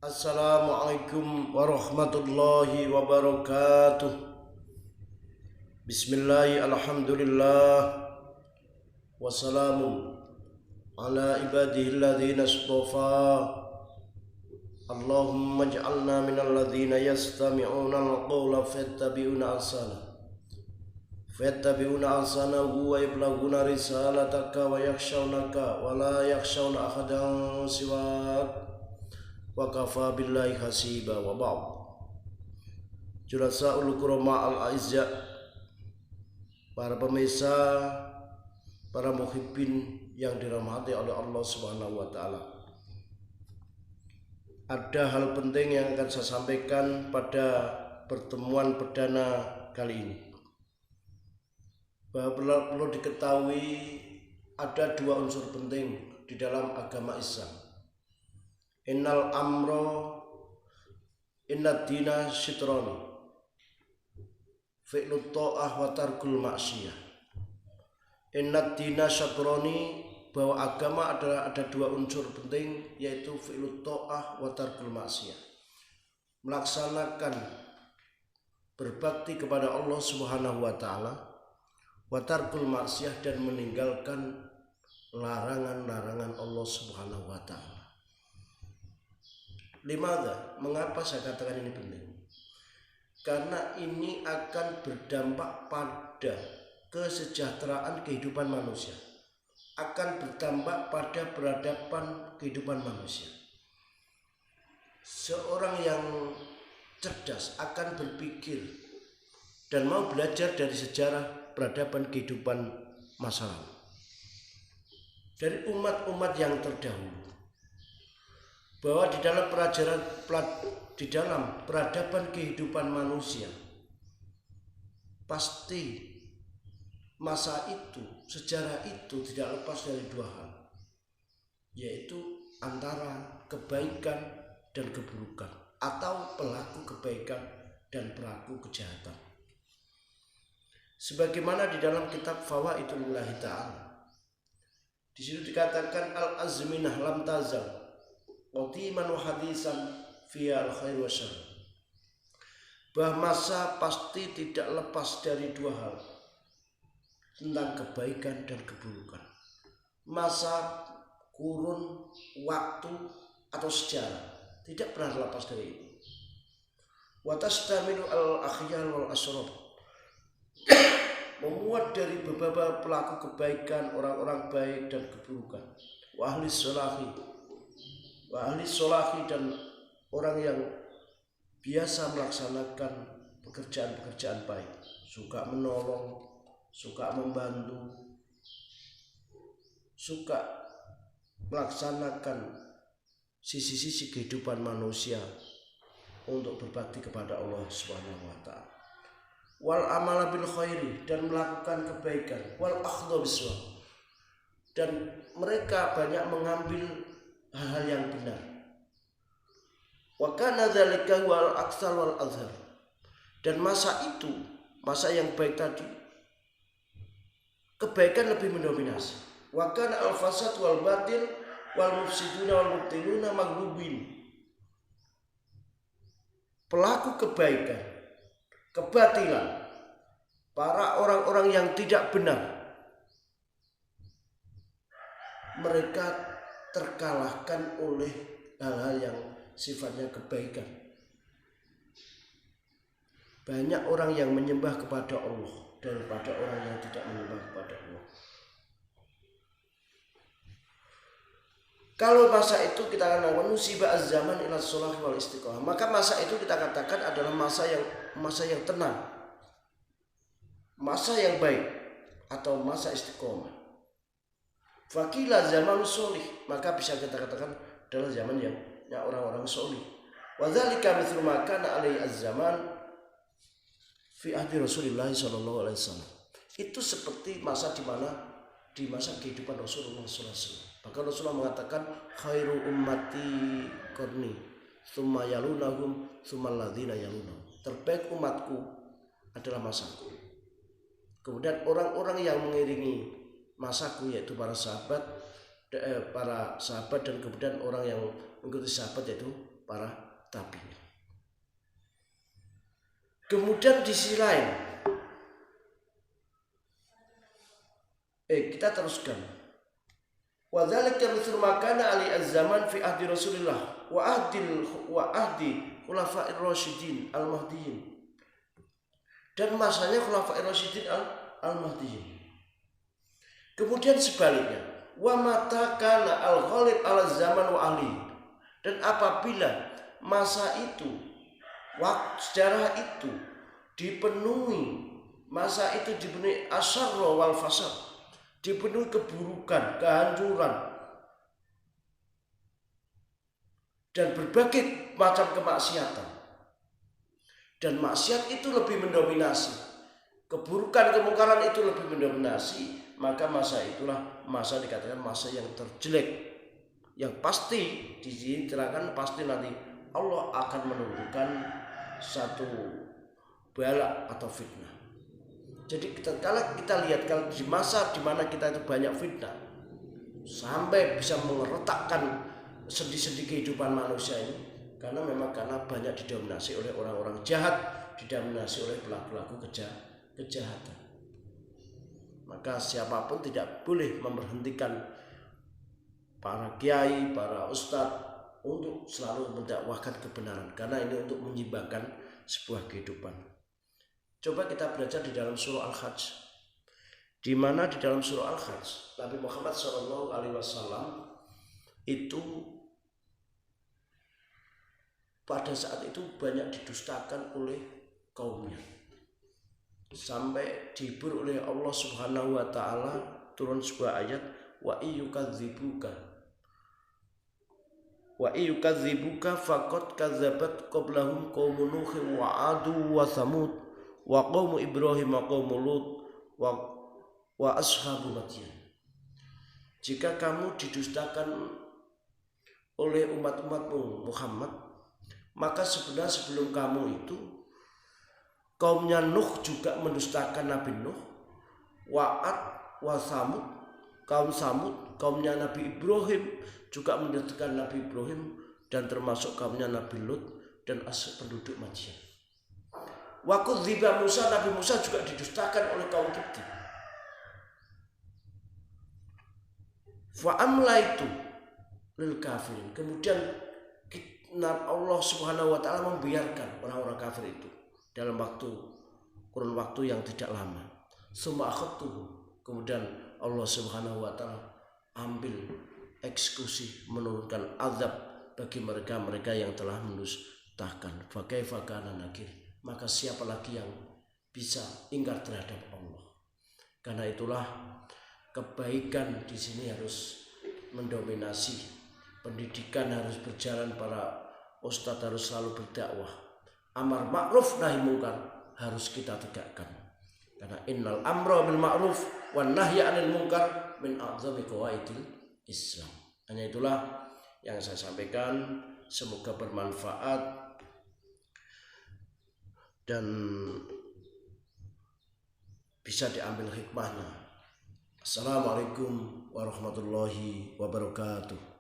Assalamualaikum warahmatullahi wabarakatuh. Bismillahirrahmanirrahim. Alhamdulillah. Wassalamun ala ibadihilladzina istafa. Allahumma ij'alna minal ladzina yastami'una al-qawla fayattabi'una ahsanahu wa yablaghuna risalataka wa yakhshawnaka wa la yakhshawna ahadan siwak. Wa kafa billahi hasiba wa ba'd. Julasaul kurama al-aizza, para pemirsa, para muhibbin yang dirahmati oleh Allah Subhanahu wa taala. Ada hal penting yang akan saya sampaikan pada pertemuan perdana kali ini. Bahwa perlu diketahui ada dua unsur penting di dalam agama Islam. Innal amro innad dina syitroni fi'lut ta'ah wa tarkul maksiyah. Innad dina syitroni, bahwa agama ada dua unsur penting, yaitu fi'lut ta'ah wa tarkul maksiyah, melaksanakan berbakti kepada Allah Subhanahu wa taala, wa tarkul maksiyah, dan meninggalkan larangan-larangan Allah Subhanahu wa taala. Limadha? Mengapa saya katakan ini penting? Karena ini akan berdampak pada kesejahteraan kehidupan manusia, akan berdampak pada peradaban kehidupan manusia. Seorang yang cerdas akan berpikir dan mau belajar dari sejarah peradaban kehidupan masa lalu, dari umat-umat yang terdahulu, bahwa di dalam peradaban kehidupan manusia pasti masa itu, sejarah itu tidak lepas dari dua hal, yaitu antara kebaikan dan keburukan, atau pelaku kebaikan dan pelaku kejahatan. Sebagaimana di dalam kitab Fawaidullah Ta'ala, di situ dikatakan al-azminah lam tazal qadiman wa hadisan fi al-khair wa syarr, bahwa masa pasti tidak lepas dari dua hal, tentang kebaikan dan keburukan. Masa, kurun, waktu atau sejarah tidak pernah lepas dari itu. Wa tastamilu al-akhyar wal asrab, memuat dari beberapa pelaku kebaikan, orang-orang baik dan keburukan. Wa ahli solahi, dan orang yang biasa melaksanakan pekerjaan-pekerjaan baik, suka menolong, suka membantu, suka melaksanakan sisi-sisi kehidupan manusia untuk berbakti kepada Allah Subhanahu wa taala. Wal amala bil khairi, dan melakukan kebaikan. Wal akhdha bisawab, dan mereka banyak mengambil hal-hal yang benar. Wa kana dzalika wal aksal wal azhar, dan masa itu, masa yang baik tadi, kebaikan lebih mendominasi. Wa kana al fasad wal batil wal mufsiduna wal mubtiluna maghlubin, pelaku kebaikan, kebatilan, para orang-orang yang tidak benar, mereka terkalahkan oleh hal-hal yang sifatnya kebaikan. Banyak orang yang menyembah kepada Allah daripada orang yang tidak menyembah kepada Allah. Kalau masa itu kita katakan nusibah az-zaman ila shalah wal istiqamah, maka masa itu kita katakan adalah masa yang tenang, masa yang baik, atau masa istiqomah. Fakila zaman solih, maka bisa kita katakan adalah zaman yang orang-orang solih. Wadzalika mithlu ma kana alaihi az-zaman fi ahdi Rasulillah sallallahu alaihi wasallam. Itu seperti masa di mana di masa kehidupan Rasulullah SAW. Bahkan Rasulullah mengatakan khairu ummati qarni tsumma yalunahum tsumma alladzina yalunahum. Terbaik umatku adalah masaku. Kemudian orang-orang yang mengiringi masaku yaitu para sahabat dan kemudian orang yang mengikuti sahabat yaitu para tabi'in. Kemudian di sisi lain kita teruskan. Wa dzalika mithlu ma kana ali az-zaman fi ahdi Rasulillah wa ahdi khulafa'ir rasyidin al-mahdiyyin. Dan masanya khulafa'ir rasyidin al-mahdiyyin. Kemudian sebaliknya, wa mata kana al-ghalib ala zaman wa ahli. Dan apabila masa itu, sejarah itu dipenuhi, masa itu dipenuhi asyarra wal fasad, dipenuhi keburukan, kehancuran, dan berbagai macam kemaksiatan. Dan maksiat itu lebih mendominasi, keburukan, kemungkaran itu lebih mendominasi, maka masa itulah masa dikatakan masa yang terjelek. Yang pasti di sini diterangkan pasti nanti Allah akan menurunkan satu bala atau fitnah. Jadi kalau kita lihat kalau di masa di mana kita itu banyak fitnah sampai bisa mengeretakkan sendi-sendi kehidupan manusia ini, karena banyak didominasi oleh orang-orang jahat, didominasi oleh pelaku-pelaku kejahatan. Maka siapapun tidak boleh memberhentikan para kiai, para ustadz untuk selalu mendakwahkan kebenaran, karena ini untuk menyimbangkan sebuah kehidupan. Coba kita belajar di dalam surah Al-Hajj, di mana di dalam surah Al-Hajj Nabi Muhammad SAW itu pada saat itu banyak didustakan oleh kaumnya, sampai dihibur oleh Allah Subhanahu wa taala, turun sebuah ayat, wa iyyukadzibuka faqad kadzabat qablahum qaumun nuh wa 'adu wa thamud wa qaumu ibrahim wa qaumu lut wa ashabu madyan. Jika kamu didustakan oleh umat-umatmu Muhammad, maka sebenarnya sebelum kamu itu kaumnya Nuh juga mendustakan Nabi Nuh, Wa'ad wa Samud, kaum Samud, kaumnya Nabi Ibrahim juga mendustakan Nabi Ibrahim, dan termasuk kaumnya Nabi Lut dan penduduk Madyan. Wa kudziba Musa, Nabi Musa juga didustakan oleh kaum Kipti. Fa amlaitu lil kafirin. Kemudian Allah Subhanahu wa taala membiarkan orang-orang kafir itu dalam kurun waktu yang tidak lama. Summa akhadtuhu. Kemudian Allah Subhanahu wa taala ambil eksekusi, menurunkan azab bagi mereka yang telah mendustakan. Fa kaifa kana nakir. Maka siapa lagi yang bisa ingkar terhadap Allah? Karena itulah kebaikan di sini harus mendominasi. Pendidikan harus berjalan, para ustadz harus selalu berdakwah. Amar ma'ruf nahi mungkar harus kita tegakkan. Karena innal amra bil ma'ruf wan nahya 'anil munkar min a'zami qawaidil Islam. Hanya itulah yang saya sampaikan, semoga bermanfaat dan bisa diambil hikmahnya. Assalamualaikum warahmatullahi wabarakatuh.